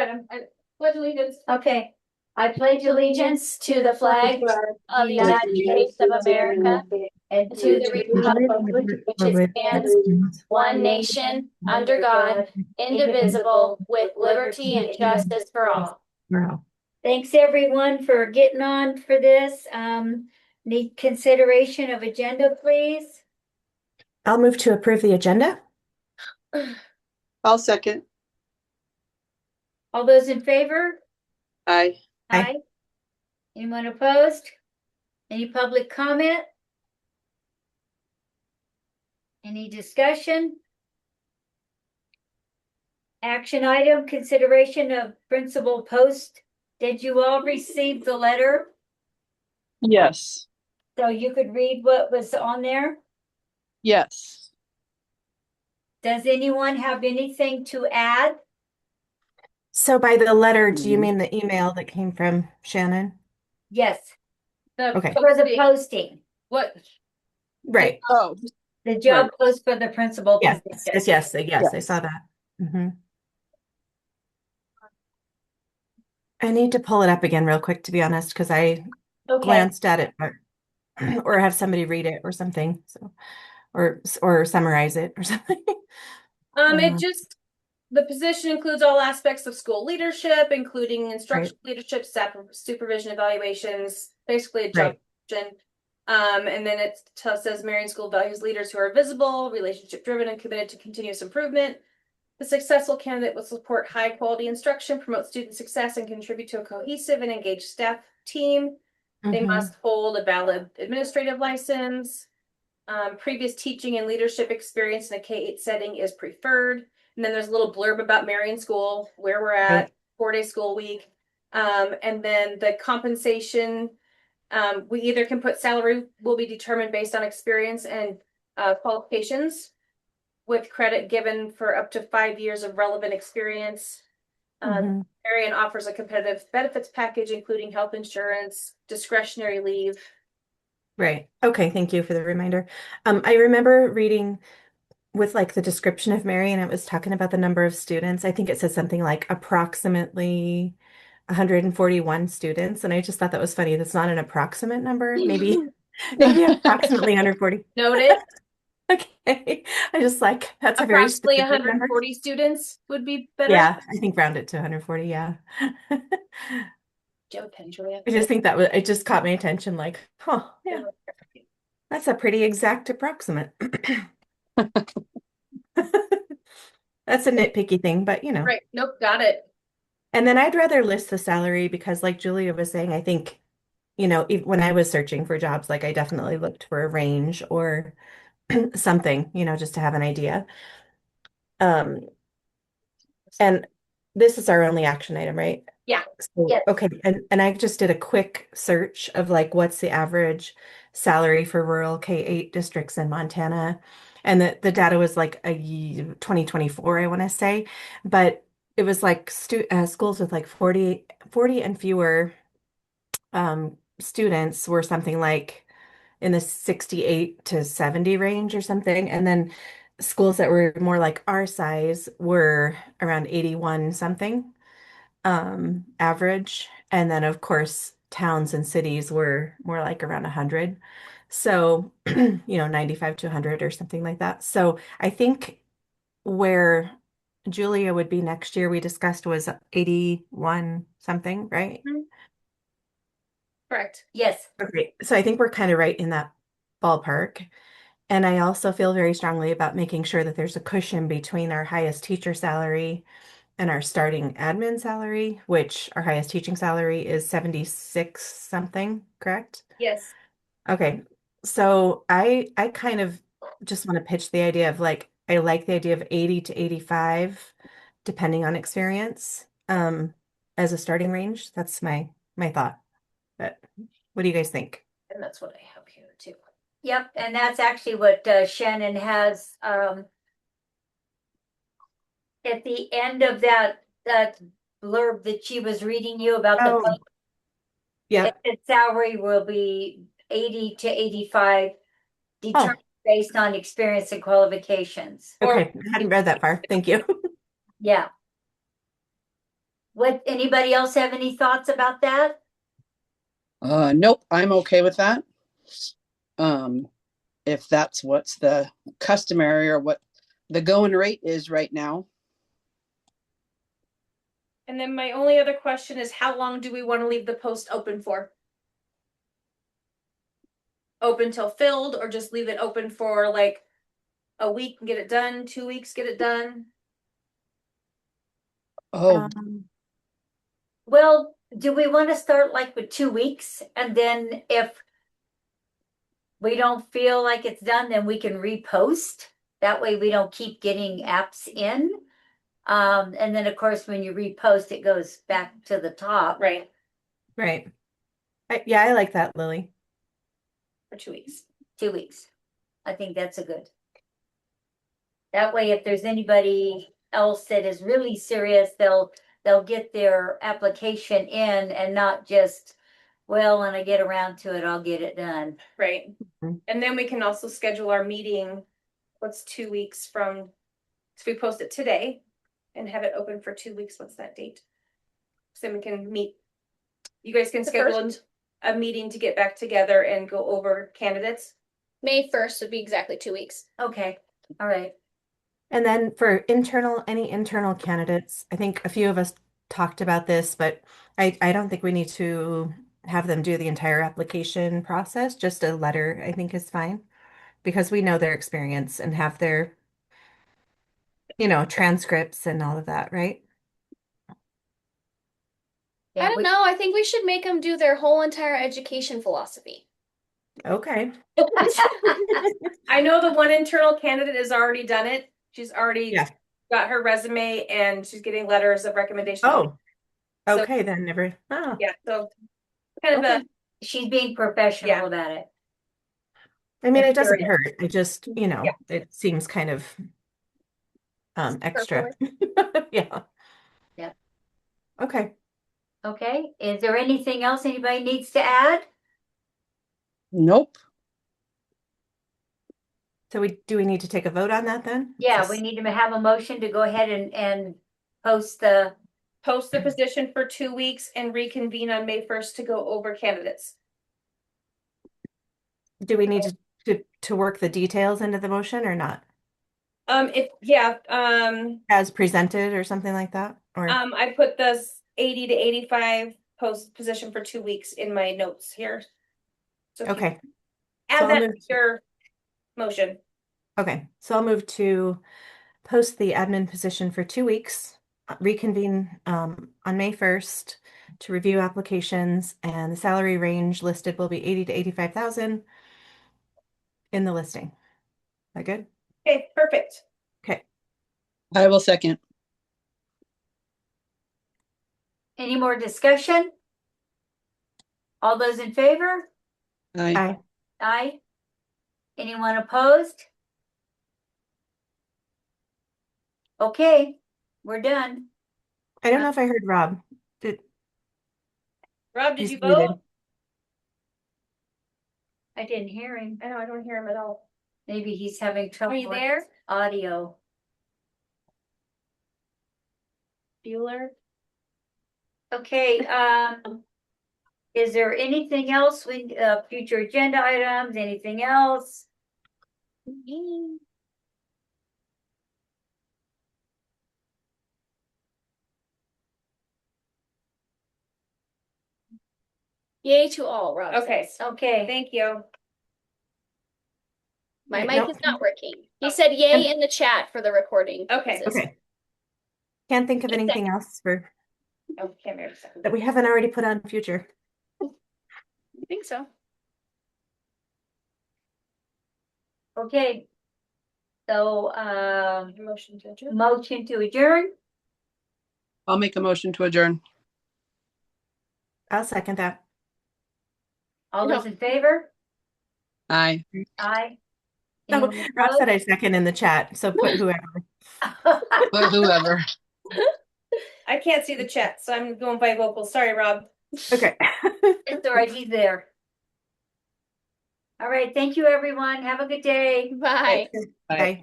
ahead. Pledge allegiance. Okay. I pledge allegiance to the flag of the United States of America and to the republic which stands one nation under God, indivisible, with liberty and justice for all. Thanks everyone for getting on for this. Need consideration of agenda, please. I'll move to approve the agenda. I'll second. All those in favor? Aye. Aye. Anyone opposed? Any public comment? Any discussion? Action item, consideration of principal post. Did you all receive the letter? Yes. So you could read what was on there? Yes. Does anyone have anything to add? So by the letter, do you mean the email that came from Shannon? Yes, Okay. for the posting, What? Right. Oh, the job post for the principal Yes, position. yes, I saw that. I need to pull it up again real quick, to be honest, because I Okay, glanced at it, or have somebody read it or something. So, or summarize it or something. It just, the position includes all aspects of school leadership, including instructional leadership, staff supervision, evaluations, basically a job description. And then it says Marion School values leaders who are visible, relationship driven, and committed to continuous improvement. The successful candidate will support high quality instruction, promote student success, and contribute to a cohesive and engaged staff team. They must hold a valid administrative license. Previous teaching and leadership experience in a K-8 setting is preferred. And then there's a little blurb about Marion School, where we're at, 4-day school week. And then the compensation, we either can put salary will be determined based on experience and qualifications, with credit given for up to 5 years of relevant experience. Marion offers a competitive benefits package, including health insurance, discretionary leave. Right. Okay. Thank you for the reminder. I remember reading with like the description of Mary, and it was talking about the number of students. I think it said something like approximately 141 students. And I just thought that was funny. That's not an approximate number. Maybe approximately 140. Noted. Okay. I just like, that's a very Approximately specific number. 140 students would be better. Yeah, I think round it to 140. Yeah. Joe Penn, Julia. I just think that it just caught my attention, like, huh, yeah, that's a pretty exact approximate. That's a nitpicky thing, but you know. Right. Nope. Got it. And then I'd rather list the salary because, like Julia was saying, I think, you know, when I was searching for jobs, like I definitely looked for a range or something, you know, just to have an idea. And this is our only action item, right? Yeah. So, Yes. okay. And I just did a quick search of like what's the average salary for rural K-8 districts in Montana. And the data was like a 2024, I want to say. But it was like schools with like 40 and fewer students were something like in the 68 to 70 range or something. And then schools that were more like our size were around 81 something average. And then of course towns and cities were more like around 100. So, you know, 95 to 100 or something like that. So I think where Julia would be next year, we discussed was 81 something, right? Correct. Yes. Okay. So I think we're kind of right in that ballpark. And I also feel very strongly about making sure that there's a cushion between our highest teacher salary and our starting admin salary, which our highest teaching salary is 76 something, correct? Yes. Okay. So I kind of just want to pitch the idea of like I like the idea of 80 to 85 depending on experience as a starting range. That's my thought. But what do you guys think? And that's what I have here too. Yep, and that's actually what Shannon has at the end of that blurb that she was reading you about the Yeah. salary will be 80 to 85 determined based on experience and qualifications. Okay. I hadn't read that far. Thank you. Yeah. What, anybody else have any thoughts about that? Nope, I'm okay with that. If that's what's the customary or what the going rate is right now. And then my only other question is, how long do we want to leave the post open for? Open till filled, or just leave it open for like a week and get it done, 2 weeks, get it done? Oh, Well, do we want to start like with 2 weeks? And then if we don't feel like it's done, then we can repost. That way we don't keep getting apps in. And then of course, when you repost, it goes back to the top. Right, Right. Yeah, I like that, Lily. for 2 weeks. 2 weeks. I think that's a good. That way, if there's anybody else that is really serious, they'll get their application in and not just, well, when I get around to it, I'll get it done. Right. Mhm. And then we can also schedule our meeting, what's 2 weeks from, if we post it today and have it open for 2 weeks, what's that date? So then we can meet, you guys can The schedule first? a meeting to get back together and go over candidates. May 1st would be exactly 2 weeks. Okay, all right. And then for any internal candidates, I think a few of us talked about this, but I don't think we need to have them do the entire application process. Just a letter, I think, is fine because we know their experience and have their, transcripts and all of that, right? Yeah, I don't know. I think we should make them do their whole entire education philosophy. Okay. I know the one internal candidate has already done it. She's already Yeah. got her resume and she's getting letters of recommendation. Oh, So- okay, then never. Oh, Yeah, so kind of okay. She's being professional Yeah. about it. I mean, it That's doesn't curious. hurt. It just, it seems kind of extra. Yeah. Yeah. Okay. Okay, is there anything else anybody needs to add? nope. So do we need to take a vote on that then? Yeah, Just- we need to have a motion to go ahead and post the, post the position for 2 weeks and reconvene on May 1st to go over candidates. Do we need to work the details into the motion or not? As presented or something like that? Or I put this 80 to 85 post position for 2 weeks in my notes here. So if you okay. add So I'll that move to your motion. Okay. So I'll move to post the admin position for 2 weeks, reconvene on May 1st to review applications, and the salary range listed will be 80 to 85,000 in the listing. That good? Okay, perfect. Okay. I will second. any more discussion? All those in favor? Aye. Aye. Aye. Anyone opposed? Okay, we're done. I don't know if I heard Rob. Rob, did He's you muted. vote? I didn't hear him. I know, I don't hear him at all. Maybe he's having trouble Are you with there? audio. Bueller? Okay, is there anything else future agenda items, anything else? Yay to all, Rob Okay. says. Okay, Thank you. My Right, mic nope. is not working. He said yay in the chat for the recording. Okay. purposes. Okay. Can't think of Yes, anything else Oh, can't hear you. that we haven't already put on future. I think so. okay. So, Motion to adjourn. motion to adjourn, I'll make a motion to adjourn. I'll second that. all No. those in favor? Aye. Aye. Oh, Anyone Rob said I second in the chat, so put whoever. opposed? But whoever. I can't see the chat, so I'm going by vocal. Sorry, Rob. Okay. It's all right, he's there. All right, thank you, everyone. Have a good day. Bye. Aye. Bye.